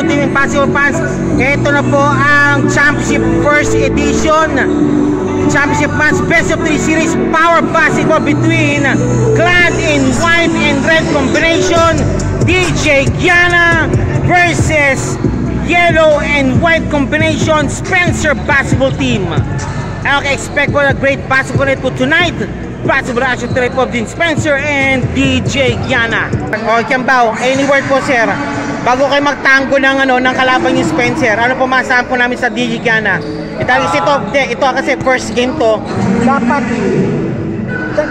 Basketball Team Impossible Fans. Ito na po ang Championship First Edition. Championship match, best of 3 series, power basketball between clad in white and red combination, DJ Giana versus yellow and white combination, Spencer Basketball Team. Okay, expect for a great basketball night for tonight. Basketball action tonight po din Spencer and DJ Giana. Okay, Kambaw, any word po sir? Bago kayo magtango ng kalaban yung Spencer, ano po masasabi po namin sa DJ Giana? Ito kasi first game to.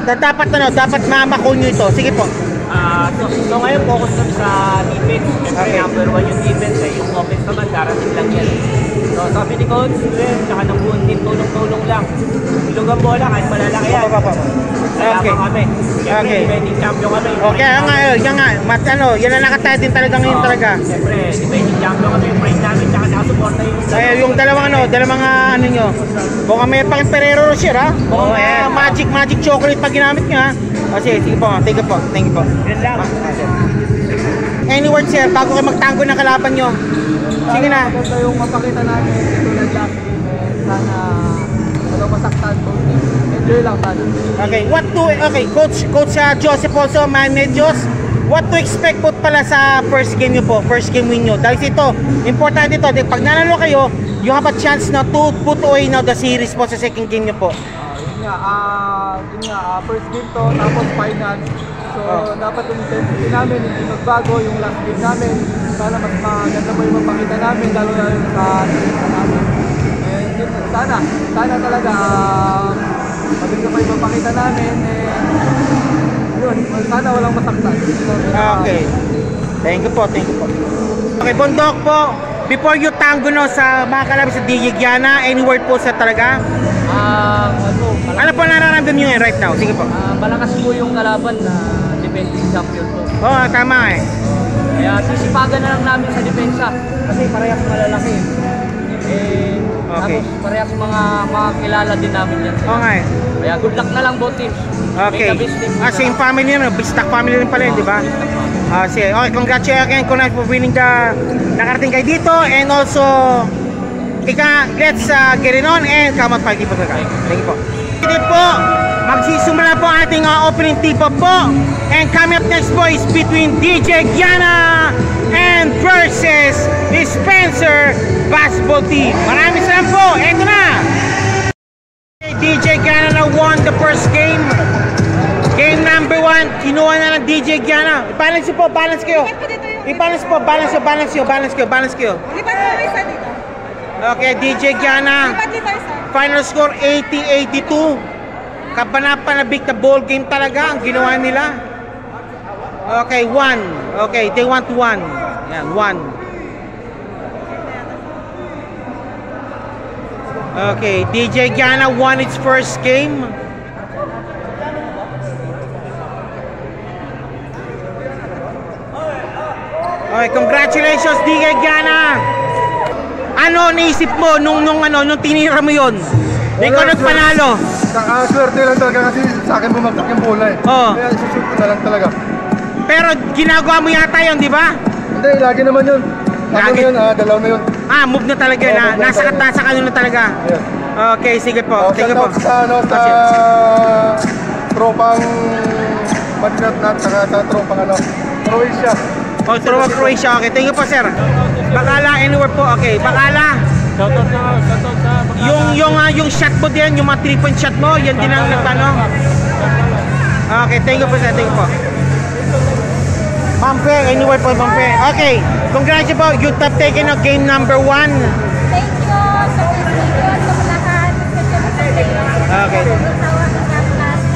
Dapat mamako nyo ito. Sige po. So ngayon focus kami sa defense. Siyempre number 1 yung defense yung offense naman darating lang yan. So sabi ni Coach, tsaka ng buong team, tulong-tulong lang. Ilog ang bola kahit malalaki yan. Kalaban kami. Siyempre defending champion kami. Okay, yan nga. Yan na nakataya din talaga ngayon talaga. Siyempre defending champion kami. Yung praise namin tsaka nakasuporta yung dalawang nyo. Baka may pang Ferrero Rocher ha. Baka magic chocolate pag ginamit nyo ha. Sige po. Thank you po. Yan lang. Any words sir, bago kayo magtango ng kalaban nyo? Sige na. Ito yung mapakita namin ito na last game. Sana walang masaktan po. Enjoy lang sana. Okay, Coach Joseph also, Manejos, what to expect po pala sa first game nyo po, first game win nyo? Dahil ito, importante ito, pag nanalo kayo, you have a chance na to put away now the series po sa second game nyo po. First game to, tapos final. So, dapat yung intensity namin, hindi magbago yung last game namin. Sana mas maganda mo yung mapakita namin, lalo na yung sa namin. And sana talaga maganda pa yung mapakita namin. Yun, sana walang masaktan. Okay. Thank you po. Okay, Bundok po, before you tango sa mga kalaban sa DJ Giana, any word po sa talaga? Ano po nararamdaman nyo right now? Sige po. Malakas po yung kalaban na defending champion po. Tama Kaya sisipagan na lang namin sa depensa. Kasi parehas malalaki. Okay. Tapos parehas mga kilala din namin yan. Okay. Kaya good luck na lang both teams. Okay. Same family naman. Bistak family rin pala yun, di ba? Okay, congratulations again for winning nakarating kayo dito. And also, let's get it on and come on fight po talaga. Thank you po. Dito po, magsisimula po ating opening tip-up po. And coming up next po is between DJ Giana and versus Spencer Basketball Team. Maraming salamat po. Eto na. DJ Giana na won the first game. Game number 1, kinuha na ng DJ Giana. Balance po, balance kayo. I-balance po, balance kayo. Okay, DJ Giana. Final score 80-82. Kapanapanabik na ball game talaga ang ginawa nila. Okay, 1. Okay, they want 1. Yan, 1. Okay, DJ Giana won its first game. Okay, congratulations DJ Giana. Ano naisip mo nung tinira mo yon? Ikaw nagpanalo. Swerte lang talaga kasi sa akin bumagsak yung bola eh. Kaya isushoot ko na lang talaga. Pero ginagawa mo yata yun, di ba? Hindi, lagi naman yun. Dalaw na yun. Move na talaga yun. Nasa kanyo na talaga. Okay, sige po. Thank you po. Sa tropang Madinat na, sa tropang Croatia. Tropang Croatia. Okay, thank you po sir. Bakala, anywhere po. Okay, Bakala. Shoutout sa Yung shot mo din, yung mga 3-point shot mo, yan din ang nagtanong. Okay, thank you po sir. Thank you po. Mampe, anywhere po Mampe. Okay, congratulations po. You have taken a game number 1. Thank you sa lahat. Okay.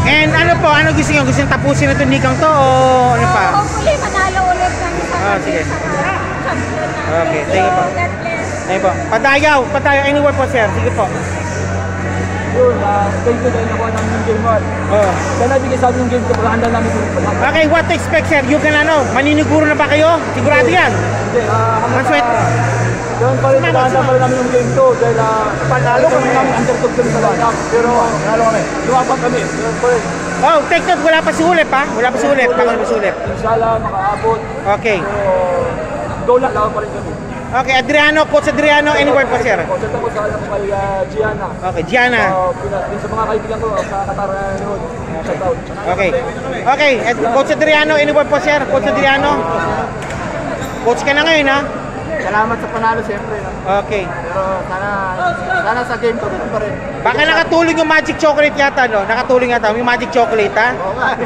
And ano po, ano gusto nyo? Gusto nyo tapusin na ito nikang to o ano pa? Hopefully, manalo ulit kami sa sige. champion na. Okay, thank you po. God bless. Thank you po. Patayaw, anywhere po sir. Sige po. Yun, thank you dahil nakuha namin yung game 1. Kaya nabigay sa amin yung game 2, pagkahanda namin yung Okay, what to expect sir? You can maniniguro na ba kayo? Sigurado yan? Hindi, Maswet. Ganun pa rin, pagkahanda pa rin namin yung game 2 dahil panalo kami namin underdog kami sa lahat. Pero panalo kami, lumapag kami. Ganun pa rin. Take note, wala pa si Ulep ha? Wala pa si Ulep. Inshallah, makaabot. Okay. Pero, go lang pa rin kami. Okay, Adriano, Coach Adriano, any word po, sir? O, shout out po sa alam ko kay Gianna. Okay, Gianna. Sa mga kaibigan ko sa Qatar na yun. Shout out. Okay. Okay, Coach Adriano, any word po, sir? Coach Adriano. Coach ka na ngayon, ha? Salamat sa panalo siyempre. No? Okay. Pero sana sa game ko ganun pa rin. Baka nakatulong yung magic chocolate yata, no? Nakatulong yata yung magic chocolate, ha? Oo nga.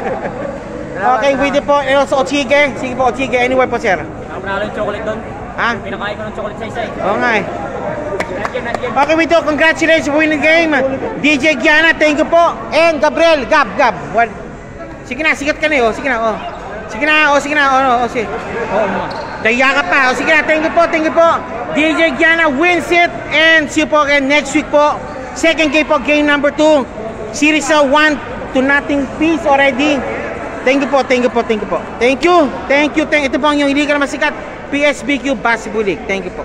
Okay, with it po. And also, Ochige. Sige po, Ochige. Any word po, sir? Napanalo yung chocolate doon. Ha? Pinakain ko ng chocolate sa isa eh. Oo nga, eh. Nandiyan. Okay, with it, congratulations for winning the game. DJ Gianna, thank you po. And Gabriel, Gab. Well, sige na, sigat ka na, oh. Sige na, oh. Sige na, oh, sige. Oh, daya ka pa. Oh, sige na, thank you po. DJ Gianna wins it. And see you po again next week po. Second game po, game number 2. Series 1-0 piece already. Thank you po. Thank you. Ito po ang yung hindi ka naman sikat. PSBQ Basketball League. Thank you po.